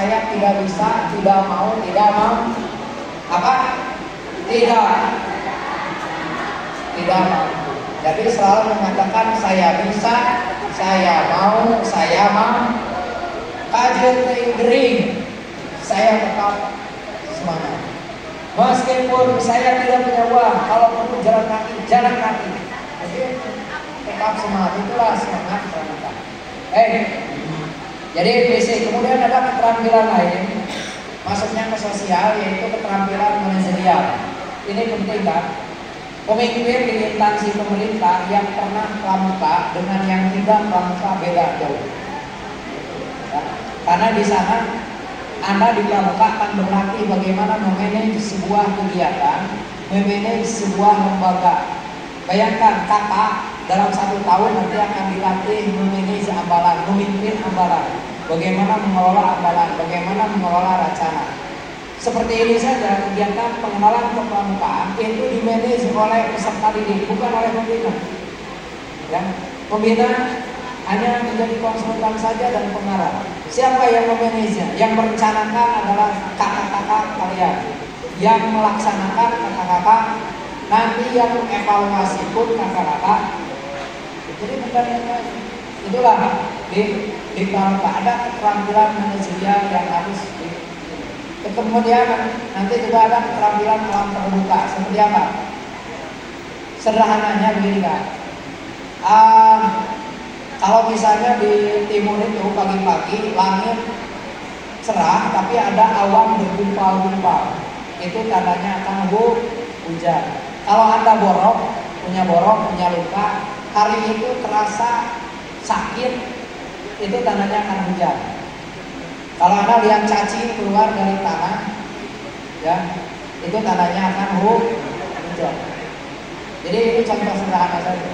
saya tidak bisa, tidak mau, tidak mau. Apa? Tidak mau. Jadi selalu mengatakan saya bisa, saya mau, saya mau. Kajian gering, saya tetap semangat. Meskipun saya tidak punya uang, kalau perlu jalan kaki. Jadi tetap semangat, itulah semangat pramuka. Jadi fisik. Kemudian ada keterampilan lain, masuknya ke sosial, yaitu keterampilan manajerial. Ini penting kan? Pemimpin di instansi pemerintah yang pernah pramuka dengan yang tidak pramuka beda jauh. Ya. Karena di sana Anda di pramuka akan berlatih bagaimana memanage sebuah kegiatan, memanage sebuah lembaga. Bayangkan kakak dalam 1 tahun nanti akan dilatih memanage ambalan, memimpin ambalan, bagaimana mengelola ambalan, bagaimana mengelola rencana. Seperti ini saja kegiatan pengenalan kepramukaan itu dimanage oleh peserta didik, bukan oleh pembina. Ya, pembina hanya menjadi konsultan saja dan pengarah. Siapa yang memanage-nya? Yang merencanakan adalah kakak-kakak kalian. Yang melaksanakan kakak-kakak, nanti yang evaluasi pun kakak-kakak. Jadi bukan yang lain. Itulah di pramuka ada keterampilan manajerial yang harus kemudian nanti juga ada keterampilan alam terbuka. Seperti apa? Sederhananya begini kan. Kalau misalnya di timur itu pagi-pagi langit cerah tapi ada awan bergumpal-gumpal, itu tandanya akan hujan. Kalau Anda punya luka, hari itu terasa sakit, itu tandanya akan hujan. Kalau Anda lihat cacing keluar dari tanah, ya, itu tandanya akan hujan. Jadi ini contoh sederhana saja.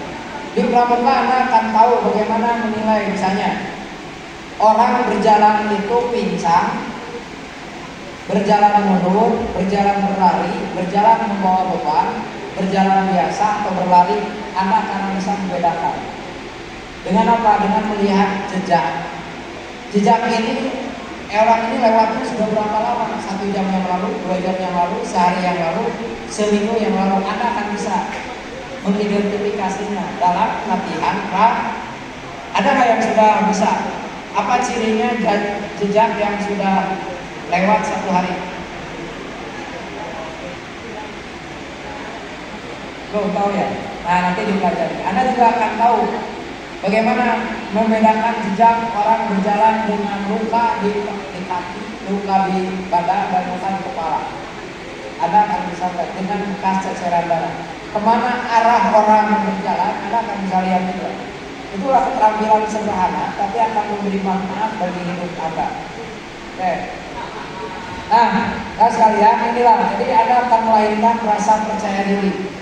Di pramuka Anda akan tahu bagaimana menilai, misalnya orang berjalan itu pincang, berjalan mundur, berjalan berlari, berjalan membawa beban, berjalan biasa atau berlari. Anda akan bisa membedakan. Dengan apa? Dengan melihat jejak. Jejak ini orang ini lewatnya sudah berapa lama? 1 jam yang lalu, 2 jam yang lalu, sehari yang lalu, seminggu yang lalu. Anda akan bisa mengidentifikasinya dalam latihan Ada nggak yang sudah bisa? Apa cirinya jejak yang sudah lewat 1 hari? Belum tahu ya? Nah, nanti dipelajari. Anda juga akan tahu bagaimana membedakan jejak orang berjalan dengan luka di kaki, luka di badan, dan luka di kepala. Anda akan bisa lihat dengan bekas ceceran darah. Kemana arah orang berjalan, Anda akan bisa lihat juga. Itulah keterampilan sederhana, tapi akan memberi manfaat bagi hidup Anda. Oke. Nah sekalian, inilah. Jadi Anda akan melahirkan rasa percaya diri.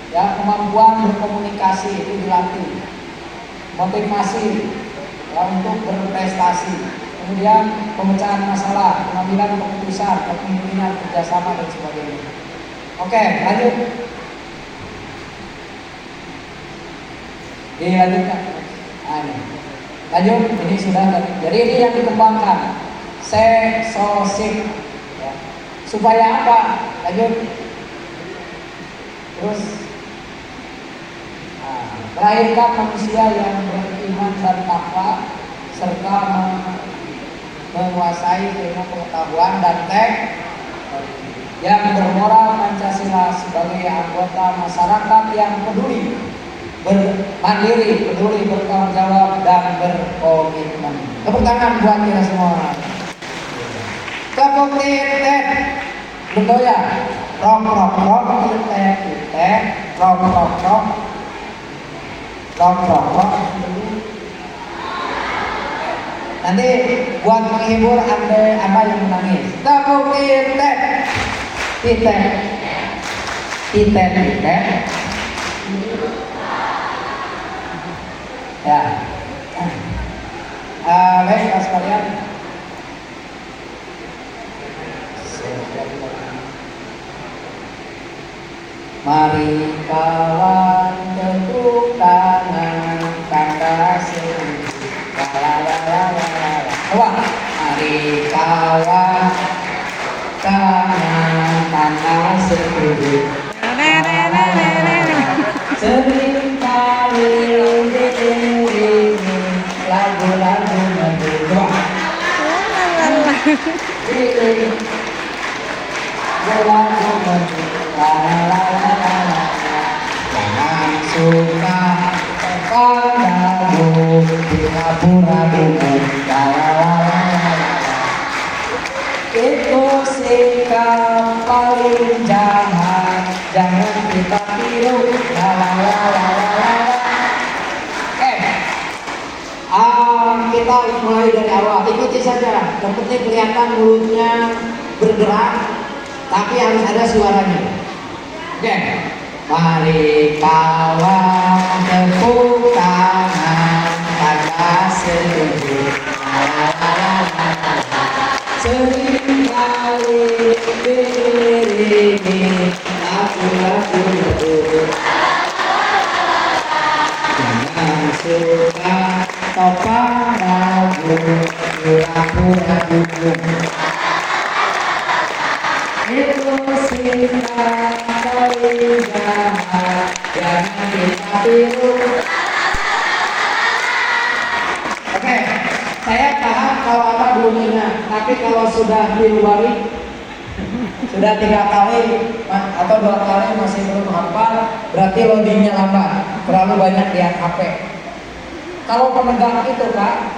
Ya, kemampuan berkomunikasi itu dilatih. Motivasi ya, untuk berprestasi, kemudian pemecahan masalah, pengambilan keputusan, kepemimpinan, kerjasama dan sebagainya. Oke, lanjut. Dilanjutkan. Lanjut, ini sudah. Jadi ini yang dikembangkan, sesosip. Ya. Supaya apa? Lanjut. Terus. Melahirkan manusia yang beriman dan takwa serta menguasai ilmu pengetahuan dan yang bermoral Pancasila sebagai anggota masyarakat yang peduli, mandiri, peduli, bertanggung jawab dan berkomitmen. Tepuk tangan buat kita semua. Tepuk titik. Betul ya? Rok titik. Rok. Nanti buat menghibur Anda yang menangis. Tepuk titik. Ya. Baik Pak sekalian. Mari kawan tepuk tangan kata sini. Coba. Mari kawan kawan tangan setuju. Sering kali diiringi lagu-lagu medua. Lagu medua. Jangan suka padamu pura-pura dulu. Itu sikap paling jahat, jangan kita tiru. Kita mulai dari awal, ikuti saja. Yang penting kelihatan mulutnya bergerak, tapi harus ada suaranya. Oke, mari kawan tepuk tangan tanda setuju. Sering kali diiringi lagu-lagu medua. Jangan suka topang lagu pura-pura dukung. Itu sikap paling jahat, jangan kita tiru. Oke, saya paham kalau apa dulunya, tapi kalau sudah tiru balik, sudah 3 kali atau 2 kali masih belum hafal, berarti loadingnya lambat, terlalu banyak lihat HP. Kalau penegak itu Kak,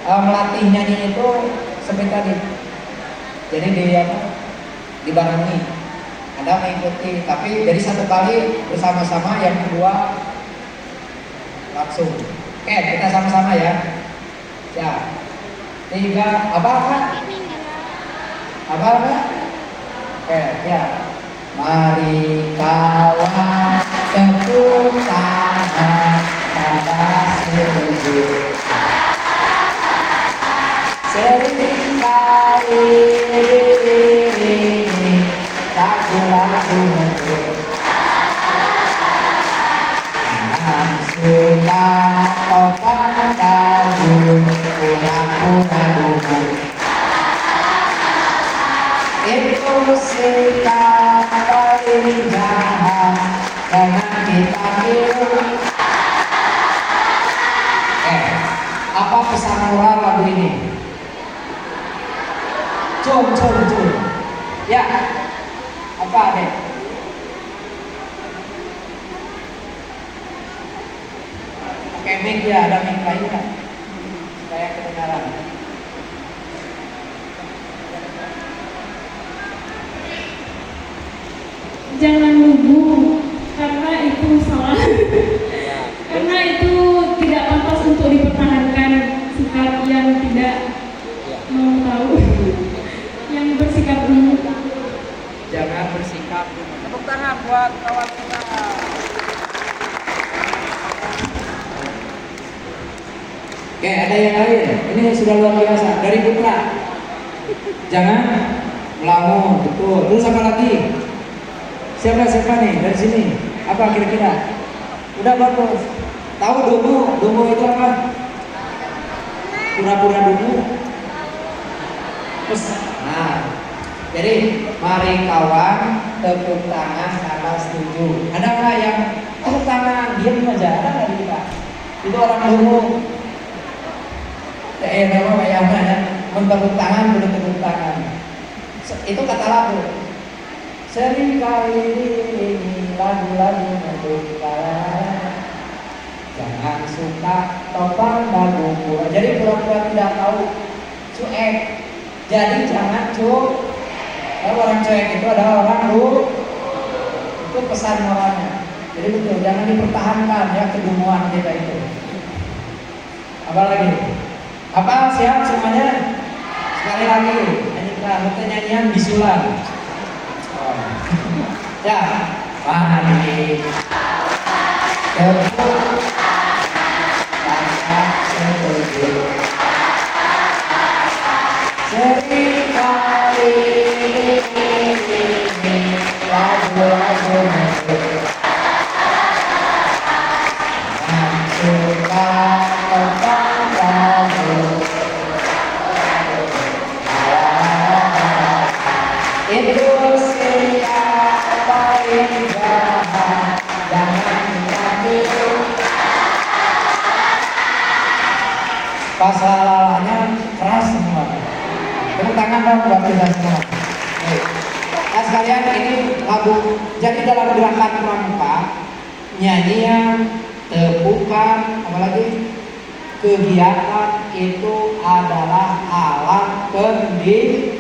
melatih nyanyi itu seperti tadi. Jadi dibarengi, Anda mengikuti, tapi jadi 1 kali bersama-sama, yang kedua langsung. Oke, kita sama-sama ya. Ya, 3, apa? Oke, ya. Mari kawan tepuk tangan tanda setuju. Sering kali diiringi lagu-lagu medua. Jangan suka topang lagu pura-pura dukung. Itu sikap paling jahat, jangan kita tiru. Apa pesan moral lagu ini? Cum. Ya, apa deh? Pakai mic ya, ada mic lainnya supaya kedengaran. Jangan lugu, karena itu salah. Karena itu tidak pantas untuk dipertahankan, sikap yang tidak mau tahu, yang bersikap dulu. Jangan bersikap. Tepuk tangan buat kawan kita. Oke, ada yang lain. Ini sudah luar biasa. Dari Putra. Jangan melamun, betul. Terus apa lagi? Siapa nih dari sini? Apa kira-kira? Udah bagus. Tahu dungu itu apa? Pura-pura dungu. Terus, jadi mari kawan tepuk tangan karena setuju. Ada nggak yang tepuk tangan diam aja? Ada nggak di kita? Itu orang dungu. Nama bayangnya ya, mentepuk tangan belum tepuk tangan. Itu kata lagu. Sering kali ini lagu-lagu medua. Jangan suka topang lagu pura. Jadi pura-pura tidak tahu, cuek. Jadi jangan kalau orang cuek itu adalah orang lu. Itu pesan moralnya. Jadi betul, jangan dipertahankan ya kedunguan kita itu. Apa lagi? Apa siap semuanya? Sekali lagi, nyanyikan nyanyian bisulan. Ya, mari tepuk tangan setuju. Sering kali diiringi lagu-lagu medua. Jangan suka topang lagu. Pas lalanya keras semua. Tepuk tangan dong buat kita semua. Oke. Nah sekalian ini lagu. Jadi dalam gerakan pramuka, nyanyian, tepukan, apalagi kegiatan itu adalah alat pendidikan.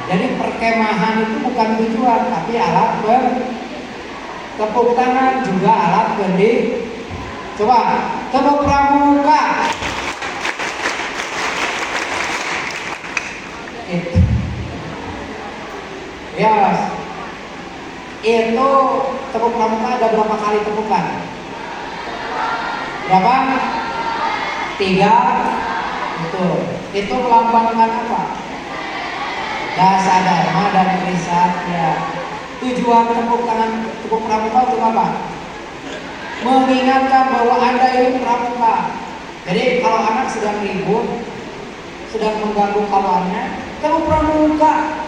Jadi perkemahan itu bukan tujuan, tapi alat tepuk tangan juga alat pendidikan. Coba tepuk pramuka. Yes. Itu tepuk pramuka ada berapa kali tepukan? Berapa? 3. Betul. Itu melambangkan apa? Dasa dharma dan trisatya. Tujuan tepuk pramuka untuk apa? Mengingatkan bahwa Anda ini pramuka. Jadi kalau anak sedang ribut, sedang mengganggu kawannya, tepuk pramuka.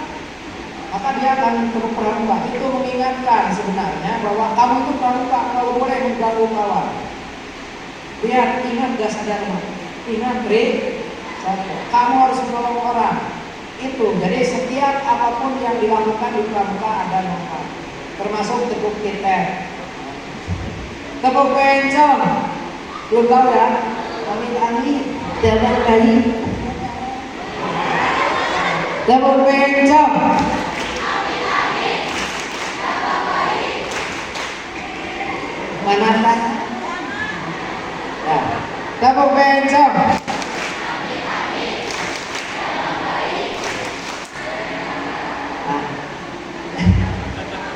Maka dia akan tepuk pramuka. Itu mengingatkan sebenarnya bahwa kamu itu pramuka, kamu boleh mengganggu kawan. Lihat, ingat dasa dharma, ingat kamu harus menolong orang. Itu, jadi setiap apapun yang dilakukan di pramuka ada manfaat, termasuk tepuk titik, tepuk bencong. Belum tahu ya? Kami jalan kali. Tepuk bencong. Mana tak? Nah, tepuk bencong.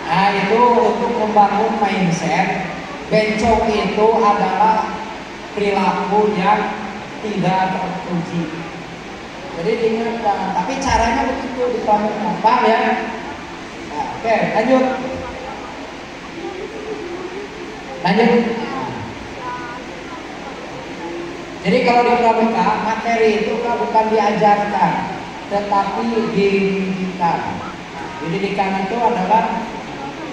Nah itu untuk membangun mindset. Bencong itu adalah perilaku yang tidak terpuji. Jadi diingatkan, tapi caranya begitu di pramuka, paham ya? Nah, oke, lanjut. Jadi kalau di pramuka, materi itu bukan diajarkan, tetapi dididikan. Pendidikan itu adalah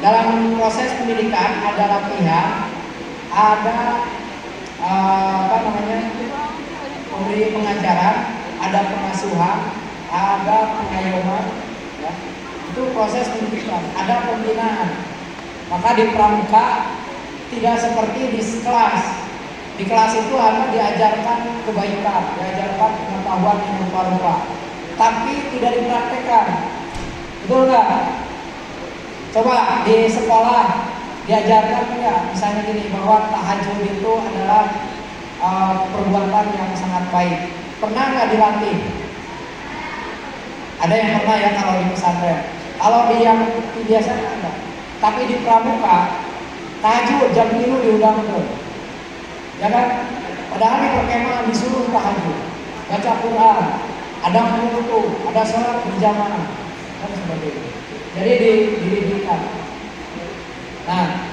dalam proses pendidikan ada latihan, ada pemberi pengajaran, ada pengasuhan, ada pengayoman, ya. Itu proses pendidikan. Ada pembinaan. Maka di pramuka tidak seperti di kelas. Di kelas itu hanya diajarkan kebaikan, diajarkan pengetahuan yang rupa-rupa, tapi tidak dipraktekkan. Betul nggak? Coba di sekolah diajarkan ya, misalnya gini, bahwa tahajud itu adalah perbuatan yang sangat baik. Pernah nggak dilatih? Ada yang pernah ya kalau di pesantren. Kalau di yang biasa ada. Tapi di pramuka tahajud jam 3 diundang betul. Ya kan? Padahal di perkemahan disuruh tahajud, baca Quran, ada wudu, ada sholat berjamaah dan sebagainya. Jadi dididikan. Nah,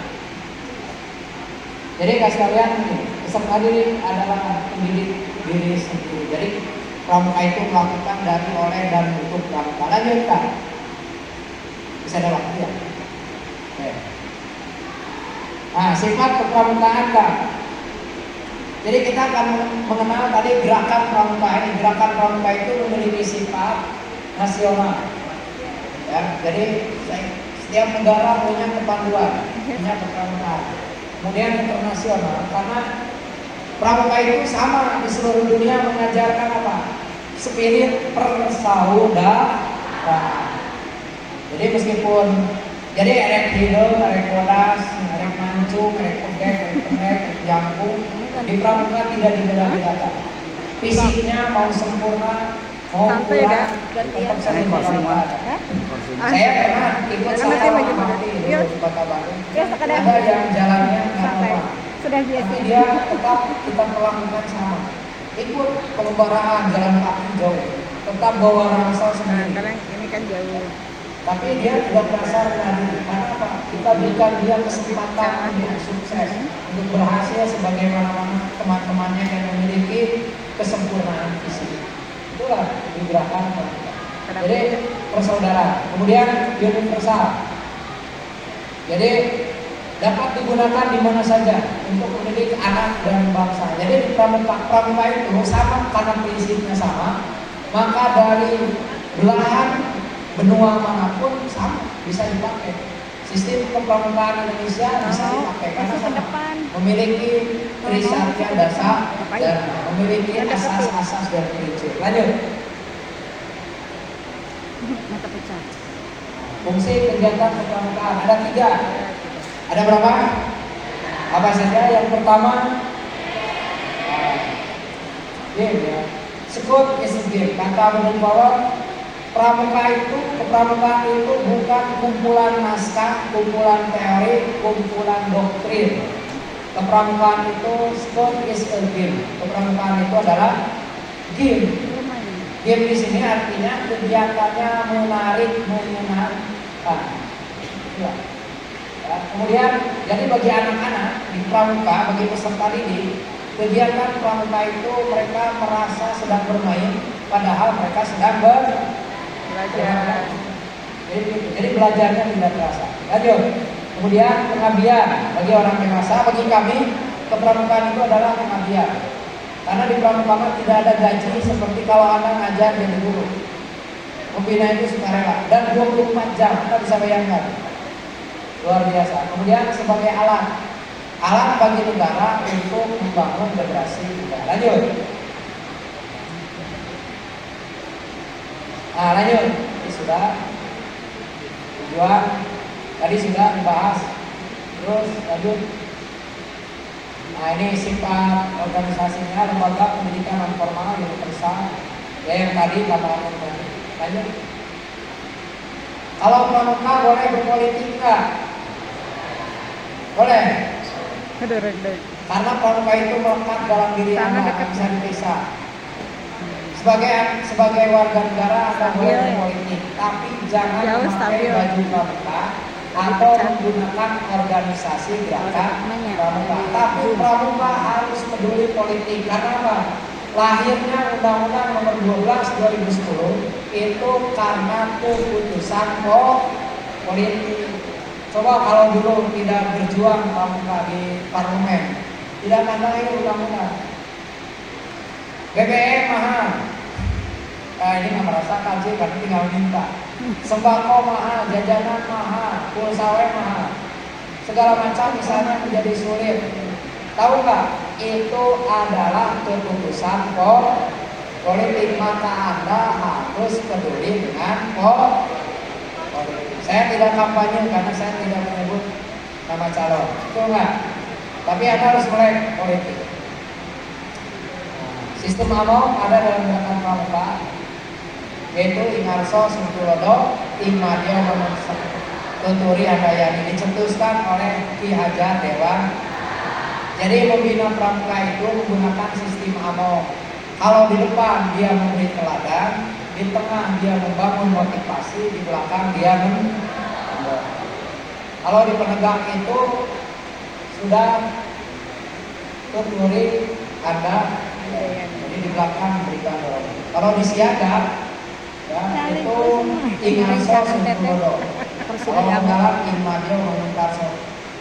jadi kasih kalian ini, peserta diri adalah pendidik diri sendiri. Jadi pramuka itu melakukan dari, oleh, dan untuk pramuka. Lanjutkan. Bisa ada waktu ya? Oke. Nah, sifat kepramukaan Kak. Jadi kita akan mengenal tadi gerakan pramuka ini. Gerakan pramuka itu memiliki sifat nasional. Ya, jadi setiap negara punya kepanduan, punya kepramukaan. Kemudian internasional, karena pramuka itu sama di seluruh dunia mengajarkan apa? Spirit persaudaraan. Jadi meskipun jadi erek hidung, erek bodas, erek mancung, erek pegek, erek pegek, erek jangkung, di pramuka tidak dibedakan. Fisiknya mau sempurna, mau kurang, tetap saling bersamaan. Saya pernah ikut salah di Kota Bandung. Ada yang jalannya normal, tapi dia tetap kita melakukan sama. Ikut pengembaraan jalan kaki jauh, tetap bawa ransel sendiri. Karena ini kan jauh. Tapi dia tidak merasa rendah. Karena apa? Kita berikan dia kesempatan untuk sukses, untuk berhasil sebagaimana teman-temannya yang memiliki kesempurnaan fisik. Itulah gerakan pramuka. Jadi persaudaraan. Kemudian universal. Jadi dapat digunakan di mana saja. untuk mendidik anak dan bangsa. Jadi di pramuka itu sama karena prinsipnya sama, maka dari belahan benua manapun sama bisa dipakai. Sistem kepramukaan Indonesia bisa dipakai karena sama, memiliki trisatya dasa dan memiliki asas-asas dan prinsip. Lanjut. Mata pecah. Fungsi kegiatan kepramukaan ada 3. Ada berapa? Apa saja? Yang pertama, game ya. Scout is a game. Kata menurut bahwa kepramukaan itu bukan kumpulan naskah, kumpulan teori, kumpulan doktrin. Kepramukaan itu sport is a game. Kepramukaan itu adalah game. Game di sini artinya kegiatannya menarik, menyenangkan. Ya. Ya, kemudian jadi bagi anak-anak di pramuka, bagi peserta didik, kegiatan pramuka itu mereka merasa sedang bermain, padahal mereka sedang belajar. Jadi belajarnya tidak terasa. Lanjut. Kemudian pengabdian bagi orang dewasa, bagi kami kepramukaan itu adalah pengabdian. Karena di pramuka tidak ada gaji seperti kalau Anda ngajar jadi guru. Pembina itu sukarela dan 24 jam, kita bisa bayangkan. Luar biasa. Kemudian sebagai alat bagi negara untuk membangun generasi muda. Lanjut. Nah, lanjut. Ini sudah tujuan tadi sudah dibahas. Terus lanjut. Nah, ini sifat organisasinya lembaga pendidikan non formal universal. Ya, yang tadi tambahan tadi. Lanjut. Kalau pramuka boleh berpolitik nggak? Boleh. Karena pramuka itu melekat dalam diri Anda, bisa dipisah. Sebagai warga negara Anda boleh berpolitik, tapi jangan memakai baju pramuka atau menggunakan organisasi gerakan pramuka. Tapi pramuka harus peduli politik. Karena apa? Lahirnya Undang-Undang Nomor 12 2010 itu karena keputusan politik. Coba kalau dulu tidak berjuang pramuka di parlemen, tidak akan lahir undang-undang. BBM mahal. Nah, ini nggak merasa kaji karena tinggal minta. Sembako mahal, jajanan mahal, pulsa mahal, segala macam misalnya menjadi sulit. Tahu nggak? Itu adalah keputusan politik, maka Anda harus peduli dengan politik. Saya tidak kampanye karena saya tidak menyebut nama calon, itu enggak. Tapi Anda harus mulai politik. Sistem AMO ada dalam gerakan pramuka, yaitu Ingarso Sungkulodo, Imadio Tuturi Handayani, dicetuskan oleh Ki Hajar Dewan. Jadi pembina pramuka itu menggunakan sistem AMO. Kalau di depan dia memberi teladan, di tengah dia membangun motivasi, di belakang dia mendorong. Kalau di penegak itu sudah Tuturi ada, jadi di belakang memberikan dorongan. Kalau di siaga, ya, itu Ingarso Sungkulodo. Kalau dalam Imadio Menguntarso,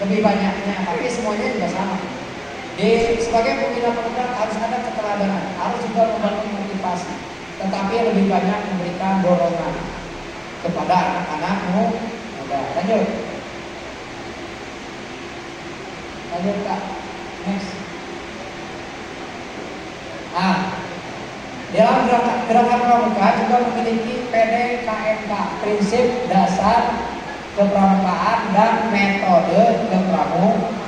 lebih banyaknya, tapi semuanya juga sama. Sebagai pembina penegak harus ada keteladanan, harus juga membangun motivasi, tetapi lebih banyak memberikan dorongan kepada anak-anakmu muda. Lanjut Kak, next. Dalam gerakan pramuka juga memiliki PDKMK, prinsip dasar kepramukaan dan metode kepramukaan.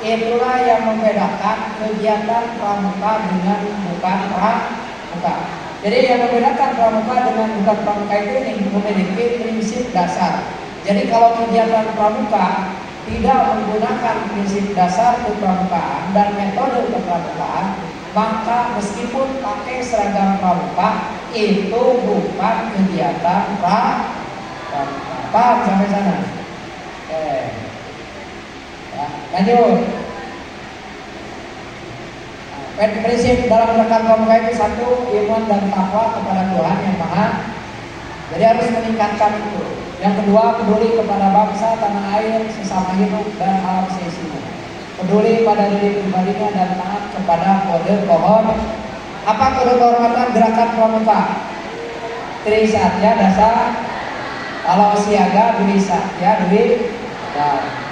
Itulah yang membedakan kegiatan pramuka dengan bukan pramuka. Jadi yang membedakan pramuka dengan bukan pramuka itu memiliki prinsip dasar. Jadi kalau kegiatan pramuka tidak menggunakan prinsip dasar kepramukaan dan metode kepramukaan, maka meskipun pakai seragam pramuka itu bukan kegiatan pramuka. Paham sampai sana? Ya, lanjut. Prinsip dalam gerakan pramuka itu satu, iman dan takwa kepada Tuhan yang Maha. Jadi harus meningkatkan itu. Yang kedua, peduli kepada bangsa, tanah air, sesama hidup dan alam seisinya. peduli pada diri pribadinya dan taat kepada kode pohon. Apa kode kehormatan gerakan pramuka? Trisatya dasa. Kalau siaga Dwi Satya Dwi Dharma.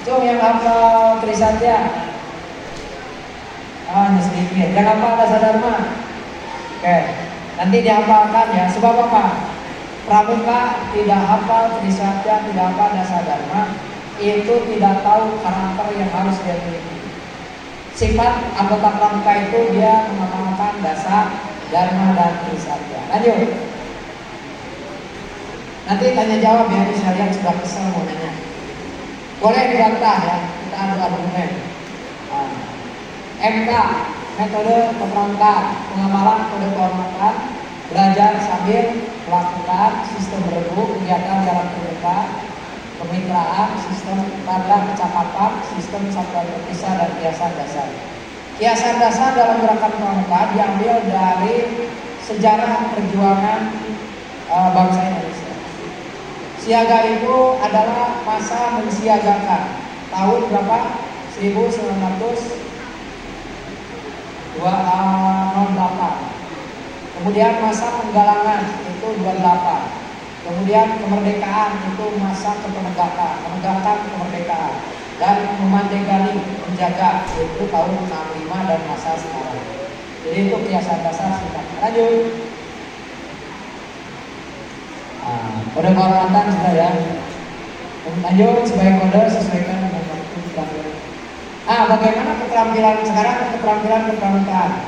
Cung yang hafal Trisatya? Hanya sedikit. Yang hafal dasa dharma? Oke, nanti dihafalkan ya. Sebab apa? Pramuka tidak hafal Trisatya, tidak hafal dasa dharma, itu tidak tahu karakter yang harus dia miliki. Sifat anggota pramuka itu dia mengamalkan dasa dharma dan Trisatya. Lanjut. Nanti tanya jawab ya, ini sekalian sudah kesel mau nanya. Boleh dibantah ya, kita adu argumen. MK, metode kepramukaan, pengamalan kode kehormatan, belajar sambil melakukan sistem regu, kegiatan dalam terbuka, kemitraan, sistem tanda kecakapan, sistem satuan terpisah dan kiasan dasar. Kiasan dasar dalam gerakan pramuka diambil dari sejarah perjuangan bangsa Indonesia. Siaga itu adalah masa mensiagakan. Tahun berapa? 1908. Kemudian masa penggalangan itu 28. Kemudian kemerdekaan itu masa penegakan kemerdekaan. Dan memandegali, menjaga itu tahun 65 dan masa sekarang. Jadi itu kiasan dasar singkat. Lanjut. Kode kehormatan sudah ya. Lanjut sebagai kode sesuaikan dengan waktu keterampilan. Bagaimana keterampilan sekarang? Keterampilan kepramukaan.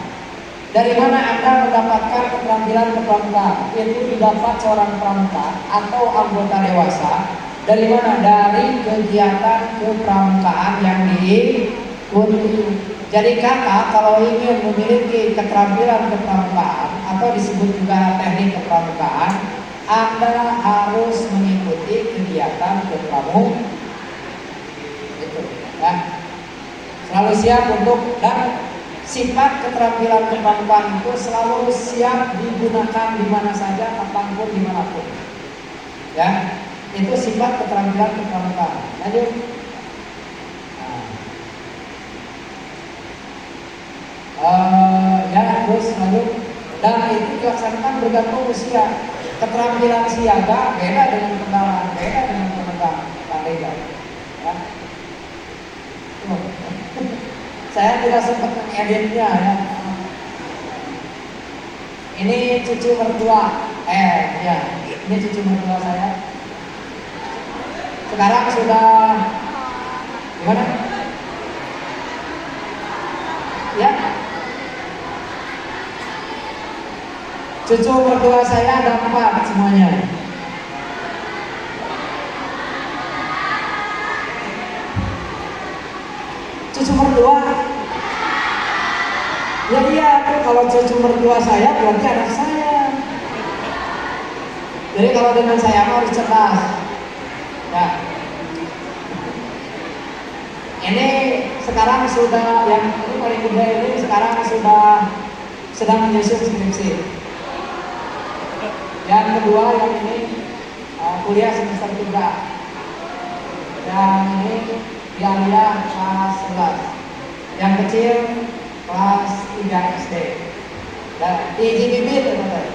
Dari mana Anda mendapatkan keterampilan kepramukaan? Itu didapat seorang pramuka atau anggota dewasa. Dari mana? Dari kegiatan kepramukaan yang diikuti. Jadi kakak kalau ingin memiliki keterampilan kepramukaan atau disebut juga teknik kepramukaan, Anda harus mengikuti kegiatan kepramukaan. Itu ya. Selalu siap untuk, dan sifat keterampilan kepramukaan itu selalu siap digunakan di mana saja, kapanpun, dimanapun. Ya, itu sifat keterampilan kepramukaan. Lanjut. Ya, terus lanjut. Dan itu dilaksanakan bergantung usia. Keterampilan siaga beda dengan penggalangan, beda dengan pemegang pandega. Ya. Saya tidak sempat mengeditnya ya. Ini cucu mertua, ya, ini cucu mertua saya. Sekarang sudah gimana? Ya, cucu mertua saya ada 4 semuanya. Cucu mertua, ya iya, kalau cucu mertua saya berarti anak saya. Jadi kalau dengan saya harus cerdas. Ya, ini sekarang sudah, yang ini paling muda ini sekarang sudah sedang menyusun skripsi. Yang kedua yang ini kuliah semester 3. Yang ini Dialia kelas 11. Yang kecil kelas 3 SD. Dan Iji bibit teman-teman.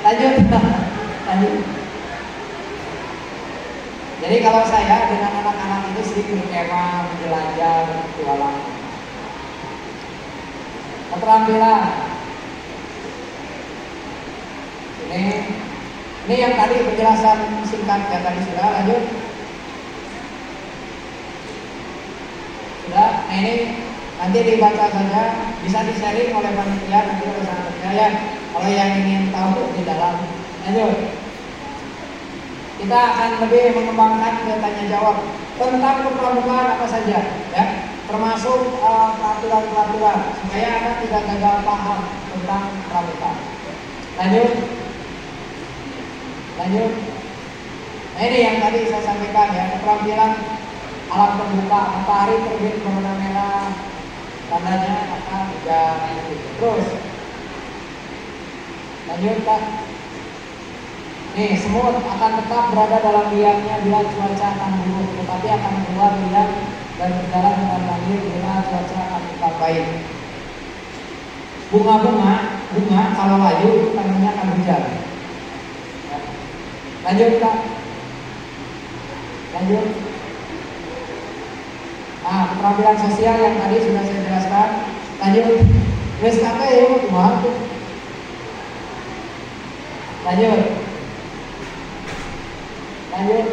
Lanjut. Jadi kalau saya dengan anak-anak itu sering berkemah, menjelajah, berpetualang. Keterampilan. Ini yang tadi penjelasan singkat yang tadi sudah. Lanjut. Sudah. Nah ini nanti dibaca saja, bisa di-sharing oleh panitia nanti oleh sangatnya ya. Kalau yang ingin tahu di dalam. Lanjut. Kita akan lebih mengembangkan ke tanya jawab tentang kepramukaan apa saja, ya, termasuk peraturan-peraturan supaya Anda tidak gagal paham tentang pramuka. Lanjut. Nah ini yang tadi saya sampaikan ya, keterampilan alam terbuka, matahari terbit berwarna merah, tandanya akan hujan. Terus lanjut Kak. Nih, semut akan tetap berada dalam liangnya bila cuaca akan buruk, tetapi akan keluar liang dan berjalan dengan lanjut bila cuaca akan tetap baik. Bunga kalau layu itu tandanya akan hujan. Ya. Lanjut Kak. Lanjut. Keterampilan sosial yang tadi sudah saya jelaskan. Lanjut. Wes kakak ya, bunga. Lanjut. Lanjut.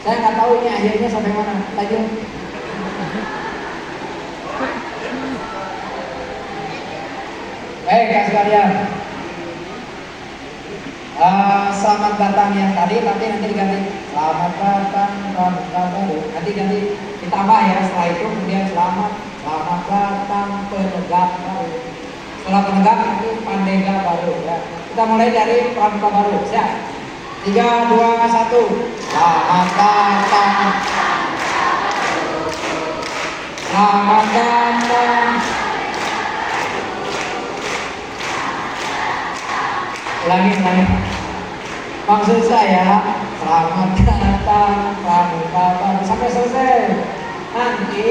Saya nggak tahu ini akhirnya sampai mana. Lanjut. Baik, Kak sekalian. Selamat datang yang tadi, tapi nanti diganti selamat datang pramuka baru. Nanti ganti ditambah ya. Setelah itu kemudian selamat datang penegak baru. Setelah penegak nanti pandega baru. Ya. Kita mulai dari pramuka baru. Siap. 3, 2, 1. Selamat datang. Selamat datang. Ulangi. Maksud saya selamat datang pramuka baru sampai selesai. Nanti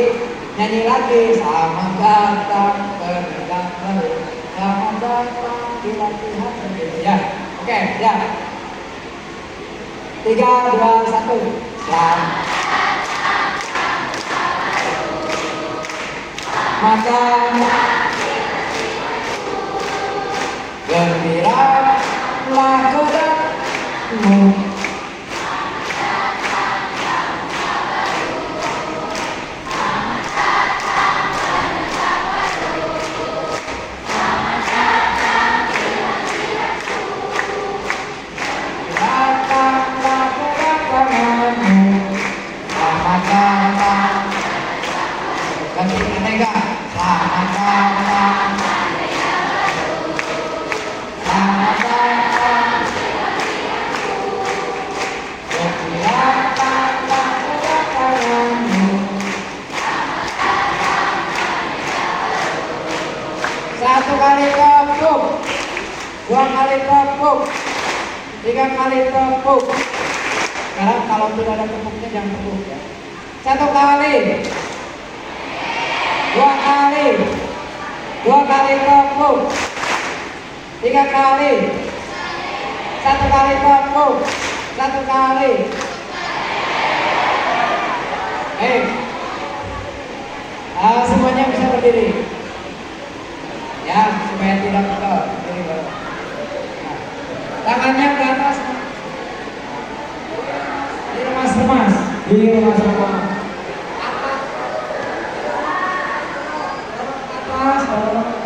nyanyi lagi selamat datang penegak baru. Selamat datang di latihan berbeda. Ya, oke, ya. 3, 2, 1. Maka gembiralah kedatanganmu. Datanglah kedatanganmu. Selamat datang. Ganti penega. Selamat datang. Selamat datang. Datanglah kedatanganmu. 1 kali tepuk, 2 kali tepuk, 3 kali tepuk. Sekarang kalau tidak ada tepuknya jangan tepuk ya. 1 kali, 2 kali, 2 kali tepuk, 3 kali, 1 kali tepuk, 1 kali. Semuanya bisa berdiri. Ya, supaya tidak pegel. Berdiri bareng. Nah, tangannya ke atas. Diremas-remas. Atas, bawah.